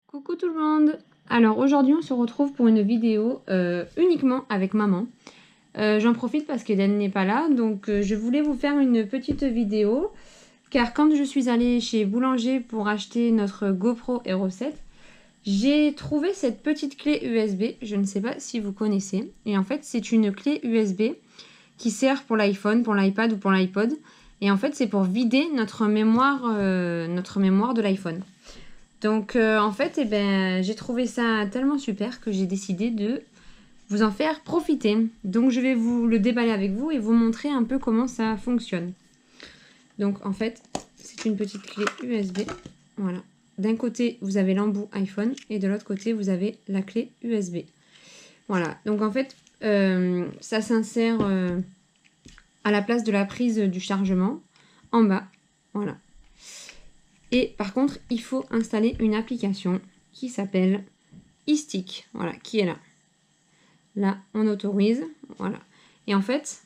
Coucou tout le monde. Alors aujourd'hui on se retrouve pour une vidéo uniquement avec maman. J'en profite parce qu'Eden n'est pas là, donc je voulais vous faire une petite vidéo. Car quand je suis allée chez Boulanger pour acheter notre GoPro Hero 7, j'ai trouvé cette petite clé USB, je ne sais pas si vous connaissez. Et en fait c'est une clé USB qui sert pour l'iPhone, pour l'iPad ou pour l'iPod. Et en fait c'est pour vider notre mémoire de l'iPhone. Donc en fait, j'ai trouvé ça tellement super que j'ai décidé de vous en faire profiter. Donc je vais vous le déballer avec vous et vous montrer un peu comment ça fonctionne. Donc en fait, c'est une petite clé USB. Voilà. D'un côté, vous avez l'embout iPhone et de l'autre côté, vous avez la clé USB. Voilà. Donc en fait, ça s'insère à la place de la prise du chargement en bas. Voilà. Et par contre, il faut installer une application qui s'appelle iStick, voilà, qui est là. Là, on autorise, voilà. Et en fait,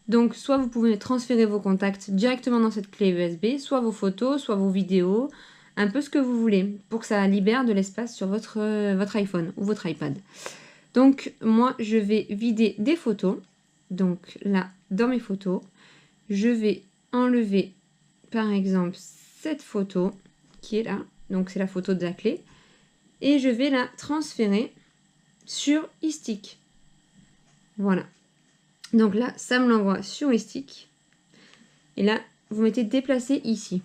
donc soit vous pouvez transférer vos contacts directement dans cette clé USB, soit vos photos, soit vos vidéos, un peu ce que vous voulez, pour que ça libère de l'espace sur votre iPhone ou votre iPad. Donc, moi, je vais vider des photos. Donc là, dans mes photos, je vais enlever, par exemple, cette photo qui est là, donc c'est la photo de la clé, et je vais la transférer sur iStick. Voilà. Donc là, ça me l'envoie sur iStick. Et là, vous mettez déplacer ici.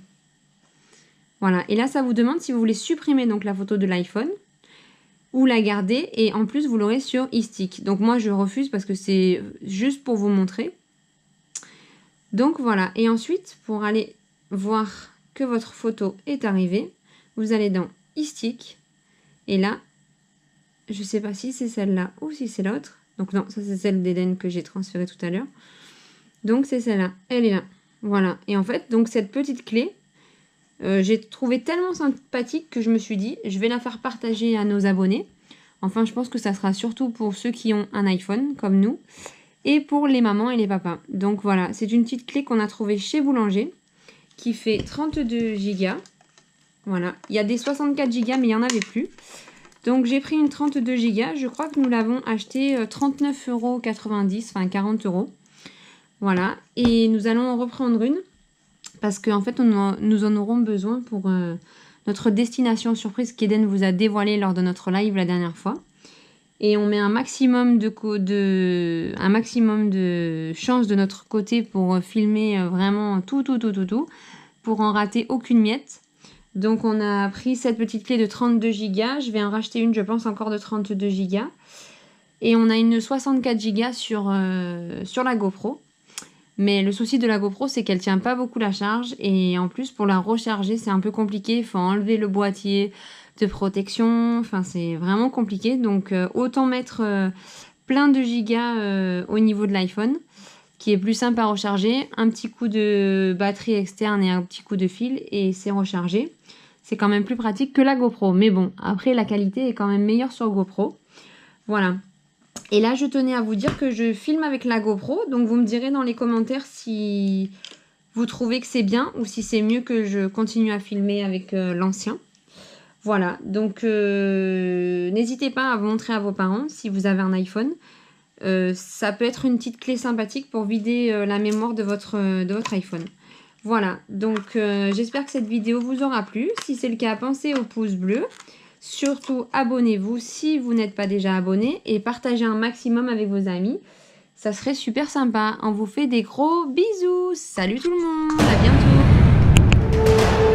Voilà. Et là, ça vous demande si vous voulez supprimer donc la photo de l'iPhone ou la garder. Et en plus, vous l'aurez sur iStick. Donc moi, je refuse parce que c'est juste pour vous montrer. Donc voilà. Et ensuite, pour aller voir que votre photo est arrivée, vous allez dans iStick et là, je sais pas si c'est celle-là ou si c'est l'autre. Donc non, ça c'est celle d'Eden que j'ai transférée tout à l'heure. Donc c'est celle-là, elle est là. Voilà. Et en fait, donc cette petite clé, j'ai trouvé tellement sympathique que je me suis dit, je vais la faire partager à nos abonnés. Enfin, je pense que ça sera surtout pour ceux qui ont un iPhone, comme nous, et pour les mamans et les papas. Donc voilà, c'est une petite clé qu'on a trouvée chez Boulanger, qui fait 32 Go. Voilà, il y a des 64 Go, mais il n'y en avait plus. Donc j'ai pris une 32 Go. Je crois que nous l'avons acheté 39,90 €, enfin 40 €. Voilà, et nous allons en reprendre une, parce qu'en fait, nous en aurons besoin pour notre destination surprise qu'Eden vous a dévoilé lors de notre live la dernière fois. Et on met un maximum de chance de notre côté pour filmer vraiment tout, pour en rater aucune miette. Donc on a pris cette petite clé de 32 Go. Je vais en racheter une, je pense, encore de 32 Go. Et on a une 64 Go sur la GoPro. Mais le souci de la GoPro, c'est qu'elle tient pas beaucoup la charge. Et en plus, pour la recharger, c'est un peu compliqué. Il faut enlever le boîtier de protection, enfin c'est vraiment compliqué, donc autant mettre plein de gigas au niveau de l'iPhone, qui est plus simple à recharger, un petit coup de batterie externe et un petit coup de fil et c'est rechargé. C'est quand même plus pratique que la GoPro, mais bon, après la qualité est quand même meilleure sur GoPro. Voilà. Et là je tenais à vous dire que je filme avec la GoPro, donc vous me direz dans les commentaires si vous trouvez que c'est bien ou si c'est mieux que je continue à filmer avec l'ancien. Voilà, donc n'hésitez pas à vous montrer à vos parents si vous avez un iPhone. Ça peut être une petite clé sympathique pour vider la mémoire de votre iPhone. Voilà, donc j'espère que cette vidéo vous aura plu. Si c'est le cas, pensez au pouce bleu. Surtout, abonnez-vous si vous n'êtes pas déjà abonné et partagez un maximum avec vos amis. Ça serait super sympa. On vous fait des gros bisous. Salut tout le monde, à bientôt.